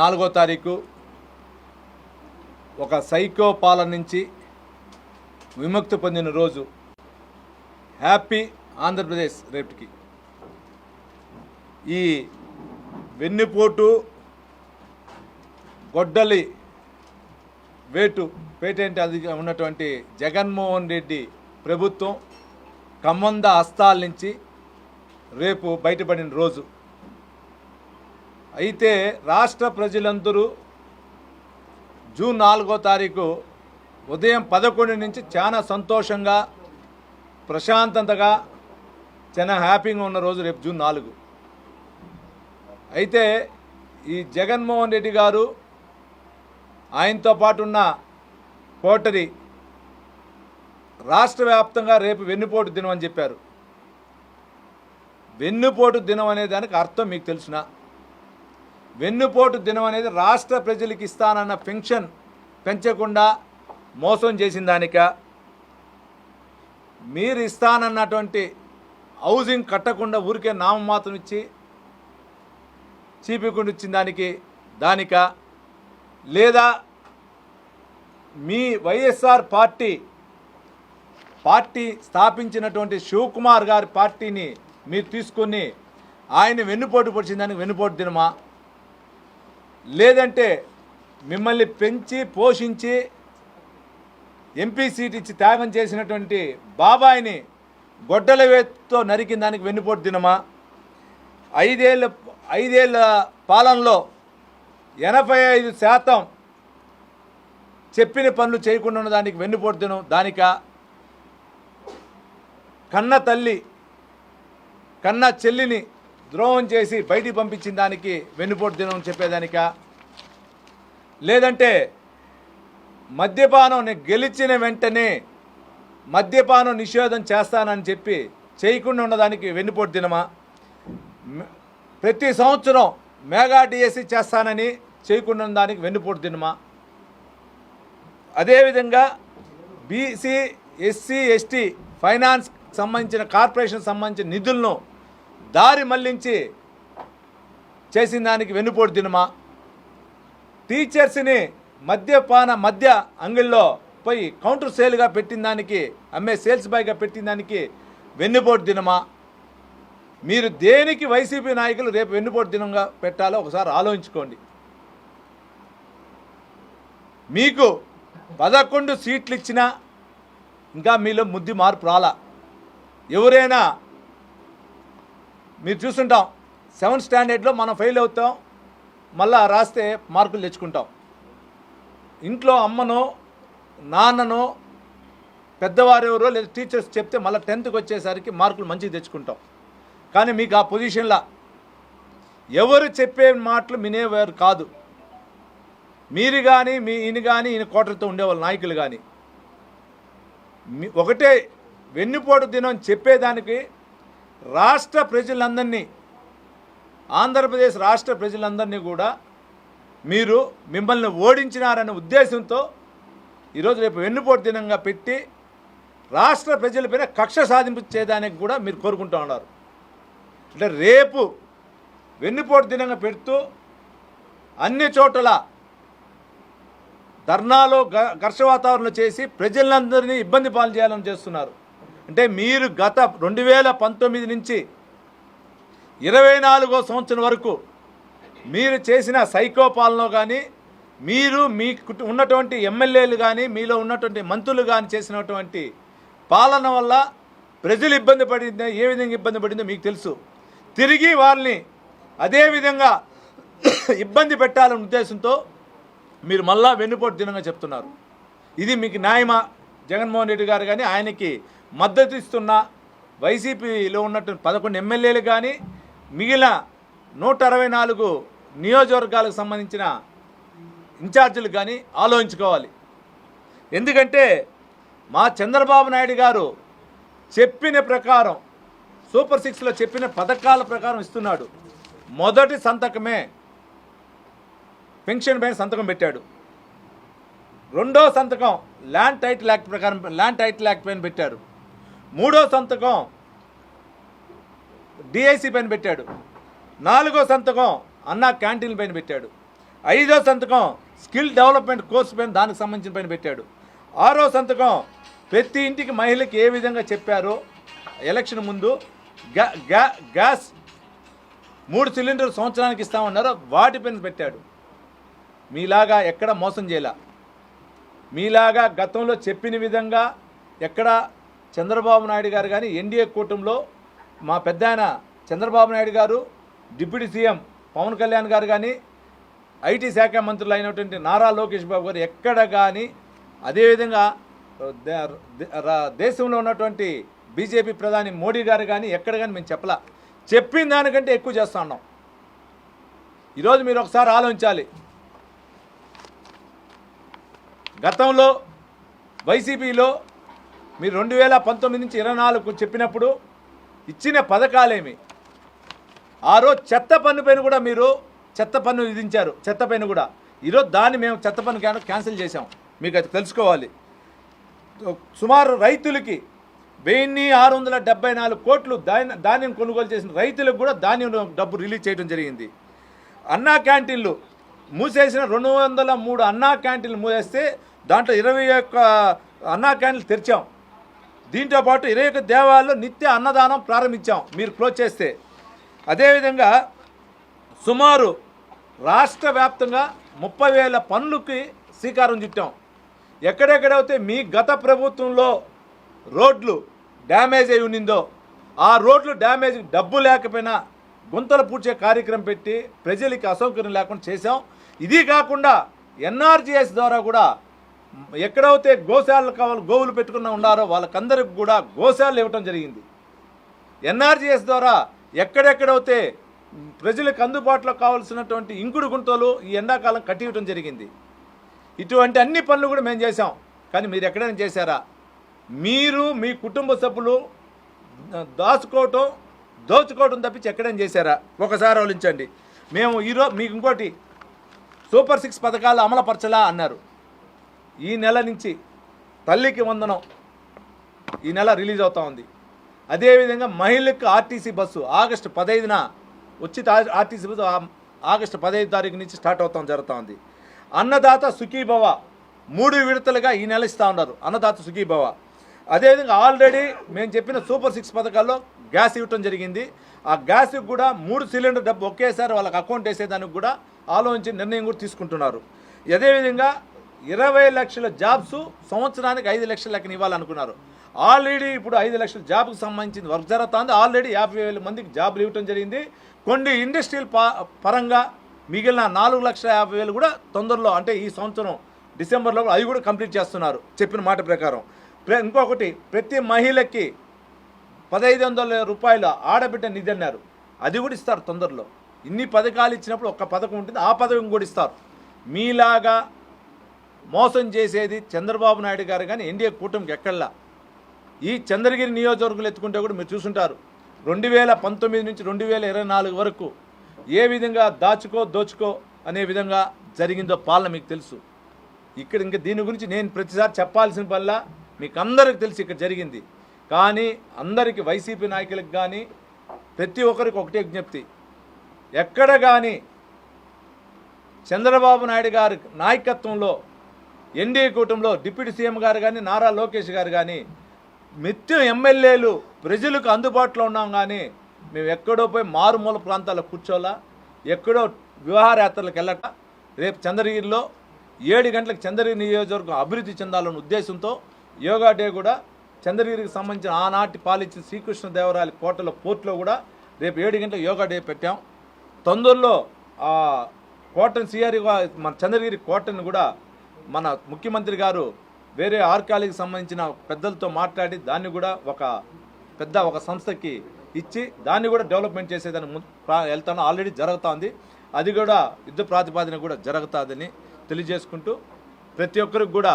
4వ తారీఖు ఒక సైకో పాలన నుంచి విముక్తి పొందిన రోజు. హ్యాపీ ఆంధ్రప్రదేశ్ రేపటికి. ఈ వెన్నుపోటు గొడ్డలి వేటు పేటెంట్ అధిక ఉన్నటువంటి జగన్మోహన్ రెడ్డి ప్రభుత్వం కమ్మంద హస్తాల నుంచి రేపు బయటపడిన రోజు. అయితే రాష్ట్ర ప్రజలందరూ జూన్ 4వ తారీఖు ఉదయం 11 నుంచి చాలా సంతోషంగా ప్రశాంతతగా చాలా హ్యాపీగా ఉన్న రోజు రేపు జూన్ 4. అయితే ఈ జగన్మోహన్ రెడ్డి గారు ఆయనతో పాటు ఉన్న కోటరి రాష్ట్ర వ్యాప్తంగా రేపు వెన్నుపోటు దినం అని చెప్పారు. వెన్నుపోటు దినం అనే దానికి అర్థం మీకు తెలుసునా? వెన్నుపోటు దినం అనేది రాష్ట్ర ప్రజలకు ఇస్తానన్న పెన్షన్ పెంచకుండా మోసం చేసిన దానిక, మీరు ఇస్తానన్నటువంటి హౌసింగ్ కట్టకుండా ఊరికే నామమాత్రం ఇచ్చి చీపికుండా ఇచ్చిన దానిక, లేదా మీ వైఎస్ఆర్ పార్టీ స్థాపించినటువంటి శివకుమార్ గారి పార్టీని మీరు తీసుకొని ఆయన వెన్నుపోటు పొడిచిన దానికి వెన్నుపోటు దినమా? లేదంటే మిమ్మల్ని పెంచి పోషించి ఎంపీ సీట్ ఇచ్చి త్యాగం చేసినటువంటి బాబాయిని గొడ్డల వేత్తో నరికిన దానికి వెన్నుపోటు దినమా? 5 ఏళ్ళ పాలనలో 85% చెప్పిన పనులు చేయకుండా ఉన్న దానికి వెన్నుపోటు దినం దానిక? కన్న తల్లి కన్న చెల్లిని ద్రోహం చేసి బయటికి పంపించిన దానికి వెన్నుపోటు దినం చెప్పేదానిక? లేదంటే మద్యపానం గెలిచిన వెంటనే మద్యపానం నిషేధం చేస్తానని చెప్పి చేయకుండా ఉన్నదానికి వెన్నుపోటు దినమా? ప్రతి సంవత్సరం మెగా డిఎస్సి చేస్తానని చేయకుండా ఉన్న దానికి వెన్నుపోటు దినమా? అదేవిధంగా బీసీ ఎస్సీ ఎస్టీ ఫైనాన్స్ సంబంధించిన కార్పొరేషన్ సంబంధించిన నిధులను దారి మళ్లించి చేసిన దానికి వెన్నుపోటు దినమా? టీచర్స్ని మద్య అంగిల్లో పోయి కౌంటర్ సేల్గా పెట్టిన దానికి, అమ్మే సేల్స్ బాయ్గా పెట్టిన దానికి వెన్నుపోటు దినమా? మీరు దేనికి వైసీపీ నాయకులు రేపు వెన్నుపోటు దినంగా పెట్టాలో ఒకసారి ఆలోచించుకోండి. మీకు 11 సీట్లు ఇచ్చినా ఇంకా మీలో ముద్ది మార్పు రాలా. ఎవరైనా మీరు చూస్తుంటాం, 7th స్టాండర్డ్లో మనం ఫెయిల్ అవుతాం, మళ్ళా రాస్తే మార్కులు తెచ్చుకుంటాం. ఇంట్లో అమ్మనో నాన్ననో పెద్దవారు ఎవరో లేదా టీచర్స్ చెప్తే మళ్ళీ 10th వచ్చేసరికి మార్కులు మంచిగా తెచ్చుకుంటాం. కానీ మీకు ఆ పొజిషన్లో ఎవరు చెప్పే మాటలు వినేవారు కాదు. మీరు కానీ ఈయన కోటలతో ఉండేవాళ్ళు నాయకులు కానీ ఒకటే వెన్నుపోటు దినం చెప్పేదానికి రాష్ట్ర ప్రజలందరినీ, ఆంధ్రప్రదేశ్ రాష్ట్ర ప్రజలందరినీ కూడా మిమ్మల్ని ఓడించినారనే ఉద్దేశంతో ఈరోజు రేపు వెన్నుపోటు దినంగా పెట్టి రాష్ట్ర ప్రజలపైన కక్ష సాధింపు చేయడానికి కూడా మీరు కోరుకుంటూ ఉన్నారు. అంటే రేపు వెన్నుపోటు దినంగా పెడుతూ అన్ని చోట్ల ధర్నాలో ఘర్ష వాతావరణం చేసి ప్రజలందరినీ ఇబ్బంది పాలు చేయాలని చేస్తున్నారు. అంటే మీరు గత 2019 నుంచి 24వ సంవత్సరం వరకు మీరు చేసిన సైకో పాలన కానీ, మీరు ఉన్నటువంటి ఎమ్మెల్యేలు కానీ, మీలో ఉన్నటువంటి మంత్రులు కానీ చేసినటువంటి పాలన వల్ల ప్రజలు ఇబ్బంది పడిందో, ఏ విధంగా ఇబ్బంది పడిందో మీకు తెలుసు. తిరిగి వాళ్ళని అదేవిధంగా ఇబ్బంది పెట్టాలనే ఉద్దేశంతో మీరు మళ్ళా వెన్నుపోటు దినంగా చెప్తున్నారు. ఇది మీకు న్యాయమా? జగన్మోహన్ రెడ్డి గారు కానీ, ఆయనకి మద్దతు ఇస్తున్న వైసీపీలో ఉన్నటువంటి 11 ఎమ్మెల్యేలు కానీ, మిగిలిన 164 నియోజకవర్గాలకు సంబంధించిన ఇన్ఛార్జీలు కానీ ఆలోచించుకోవాలి. ఎందుకంటే మా చంద్రబాబు నాయుడు గారు చెప్పిన ప్రకారం సూపర్ 6లో చెప్పిన పథకాల ప్రకారం ఇస్తున్నాడు. మొదటి సంతకమే పెన్షన్ పైన సంతకం పెట్టాడు. రెండో సంతకం ల్యాండ్ టైటిల్ యాక్ట్ ప్రకారం ల్యాండ్ టైటిల్ యాక్ట్ పైన పెట్టారు. మూడో సంతకం డిఐసి పైన పెట్టాడు. 4వ సంతకం అన్నా క్యాంటీన్ పైన పెట్టాడు. 5వ సంతకం స్కిల్ డెవలప్మెంట్ కోర్సు పైన దానికి సంబంధించిన పైన పెట్టాడు. 6వ సంతకం ప్రతి ఇంటికి మహిళకి ఏ విధంగా చెప్పారో ఎలక్షన్ ముందు గ్యాస్ 3 సిలిండర్లు సంవత్సరానికి ఇస్తామన్నారో వాటిపైన పెట్టాడు. మీలాగా ఎక్కడ మోసం చేయాల, మీలాగా గతంలో చెప్పిన విధంగా ఎక్కడ చంద్రబాబు నాయుడు గారు కానీ ఎన్డీఏ కూటమిలో మా పెద్ద ఆయన చంద్రబాబు నాయుడు గారు, డిప్యూటీ సీఎం పవన్ కళ్యాణ్ గారు కానీ, ఐటీ శాఖ మంత్రులు అయినటువంటి నారా లోకేష్ బాబు గారు ఎక్కడ కానీ, అదేవిధంగా దేశంలో ఉన్నటువంటి బీజేపీ ప్రధాని మోడీ గారు కానీ ఎక్కడ కానీ మేము చెప్పిన దానికంటే ఎక్కువ చేస్తూ ఉన్నాం. ఈరోజు మీరు ఒకసారి ఆలోచించాలి. గతంలో వైసీపీలో మీరు 2019 నుంచి 24 చెప్పినప్పుడు ఇచ్చిన పథకాలేమి, ఆ రోజు చెత్త పన్ను పైన కూడా మీరు చెత్త పన్ను విధించారు. చెత్త పైన కూడా ఈరోజు దాన్ని మేము చెత్త పన్ను క్యాన్సిల్ చేసాం. మీకు అది తెలుసుకోవాలి. సుమారు రైతులకి 1674 కోట్లు ధాన్యం కొనుగోలు చేసిన రైతులకు కూడా ధాన్యం డబ్బు రిలీజ్ చేయడం జరిగింది. అన్నా క్యాంటీన్లు మూసేసిన 203 అన్నా క్యాంటీన్లు మూసేస్తే దాంట్లో 21 అన్నా క్యాంటీన్లు తెరిచాం. దీంతోపాటు 21 దేవాలయాల్లో నిత్య అన్నదానం ప్రారంభించాం మీరు క్లోజ్ చేస్తే. అదేవిధంగా సుమారు రాష్ట్ర వ్యాప్తంగా 30,000 పనులకి శ్రీకారం చుట్టాం. ఎక్కడెక్కడైతే మీ గత ప్రభుత్వంలో రోడ్లు డ్యామేజ్ అయి ఉన్నిందో ఆ రోడ్లు డ్యామేజ్ డబ్బు లేకపోయినా గుంతలు పూడ్చే కార్యక్రమం పెట్టి ప్రజలకి అసౌకర్యం లేకుండా చేశాం. ఇది కాకుండా ఎన్ఆర్జీఎస్ ద్వారా కూడా ఎక్కడైతే గోశాలలు కావాలి గోవులు పెట్టుకున్న ఉన్నారో వాళ్ళకందరికి కూడా గోశాలలు ఇవ్వటం జరిగింది. ఎన్ఆర్జీఎస్ ద్వారా ఎక్కడెక్కడైతే ప్రజలకు అందుబాటులో కావాల్సినటువంటి ఇంకుడు గుంతలు ఈ ఎండాకాలం కట్టివ్వటం జరిగింది. ఇటువంటి అన్ని పనులు కూడా మేము చేశాం. కానీ మీరు ఎక్కడైనా చేశారా? మీరు మీ కుటుంబ సభ్యులు దోచుకోవటం తప్పించి ఎక్కడైనా చేశారా? ఒకసారి ఆలోచించండి. మేము ఈరోజు మీకు ఇంకోటి సూపర్ 6 పథకాలు అమలుపరచలా అన్నారు. ఈ నెల నుంచి తల్లికి వందనం ఈ నెల రిలీజ్ అవుతూ ఉంది. అదేవిధంగా మహిళలకు ఆర్టీసీ బస్సు ఆగస్టు 15న ఉచిత ఆర్టీసీ బస్సు ఆగస్టు 15 తారీఖు నుంచి స్టార్ట్ జరుగుతూ ఉంది. అన్నదాత సుఖీభవ 3 విడతలుగా ఈ నెల ఇస్తూ ఉన్నారు. అన్నదాత సుఖీభవ. అదేవిధంగా ఆల్రెడీ మేము చెప్పిన సూపర్ 6 పథకాల్లో గ్యాస్ ఇవ్వటం జరిగింది. ఆ గ్యాస్కి కూడా 3 సిలిండర్ డబ్బు ఒకేసారి వాళ్ళకి అకౌంట్ వేసేదానికి కూడా ఆలోచించి నిర్ణయం కూడా తీసుకుంటున్నారు. అదేవిధంగా 20 లక్షల జాబ్స్ సంవత్సరానికి 5 లక్షల లెక్కన ఇవ్వాలనుకున్నారు. ఆల్రెడీ ఇప్పుడు 5 లక్షల జాబ్కి సంబంధించిన వర్క్ జరుగుతుంది. ఆల్రెడీ 50,000 మందికి జాబులు ఇవ్వటం జరిగింది. కొన్ని ఇండస్ట్రియల్ పరంగా మిగిలిన 4,50,000 కూడా తొందరలో అంటే ఈ సంవత్సరం డిసెంబర్లో అవి కూడా కంప్లీట్ చేస్తున్నారు చెప్పిన మాట ప్రకారం. ఇంకొకటి ప్రతి మహిళకి 1,500 రూపాయలు ఆడబిడ్డ నిధి అన్నారు. అది కూడా ఇస్తారు తొందరలో. ఇన్ని పథకాలు ఇచ్చినప్పుడు ఒక్క పథకం ఉంటుంది, ఆ పథకం కూడా ఇస్తారు. మీలాగా మోసం చేసేది చంద్రబాబు నాయుడు గారు కానీ ఎన్డీఏ కూటమికి ఎక్కడలా. ఈ చంద్రగిరి నియోజకవర్గంలో ఎత్తుకుంటే కూడా మీరు చూసుంటారు 2019 నుంచి 2024 వరకు ఏ విధంగా దోచుకో అనే విధంగా జరిగిందో పాలన మీకు తెలుసు. ఇక్కడ ఇంకా దీని గురించి నేను ప్రతిసారి చెప్పాల్సిన పనిలా మీకు అందరికి తెలిసి ఇక్కడ జరిగింది. కానీ అందరికీ వైసీపీ నాయకులకు కానీ ప్రతి ఒక్కరికి ఒకటే విజ్ఞప్తి, ఎక్కడ కానీ చంద్రబాబు నాయుడు గారి నాయకత్వంలో ఎన్డీఏ కూటమిలో డిప్యూటీ సీఎం గారు కానీ నారా లోకేష్ గారు కానీ నిత్యం ఎమ్మెల్యేలు ప్రజలకు అందుబాటులో ఉన్నాం. కానీ మేము ఎక్కడో పోయి మారుమూల ప్రాంతాల్లో కూర్చోలా, ఎక్కడో విహారయాత్రలకు వెళ్ళట. రేపు చంద్రగిరిలో 7 గంటలకు చంద్రగిరి నియోజకవర్గం అభివృద్ధి చెందాలన్న ఉద్దేశంతో యోగా డే కూడా చంద్రగిరికి సంబంధించిన ఆనాటి పాలించిన శ్రీకృష్ణదేవరాయల కోటలో పోర్టులో కూడా రేపు 7 గంటలకు యోగా డే పెట్టాం. తొందరలో ఆ కోటను సిఆర్ఈ మన చంద్రగిరి కోటను కూడా మన ముఖ్యమంత్రి గారు వేరే ఆర్కాలజీకి సంబంధించిన పెద్దలతో మాట్లాడి దాన్ని కూడా ఒక సంస్థకి ఇచ్చి దాన్ని కూడా డెవలప్మెంట్ చేసేదాన్ని వెళ్తాను. ఆల్రెడీ జరుగుతుంది. అది కూడా యుద్ధ ప్రాతిపాదన కూడా జరుగుతుందని తెలియజేసుకుంటూ ప్రతి ఒక్కరికి కూడా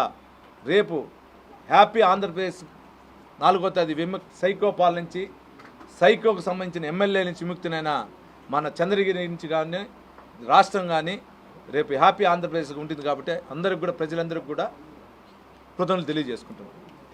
రేపు హ్యాపీ ఆంధ్రప్రదేశ్ 4వ తేదీ సైకో పాలన నుంచి సైకోకు సంబంధించిన ఎమ్మెల్యే నుంచి విముక్తునైన మన చంద్రగిరి నుంచి కానీ రాష్ట్రం కానీ రేపు హ్యాపీ ఆంధ్రప్రదేశ్ ఉంటుంది. కాబట్టి అందరికి కూడా ప్రజలందరికీ కూడా కృతజ్ఞతలు తెలియజేసుకుంటున్నాం.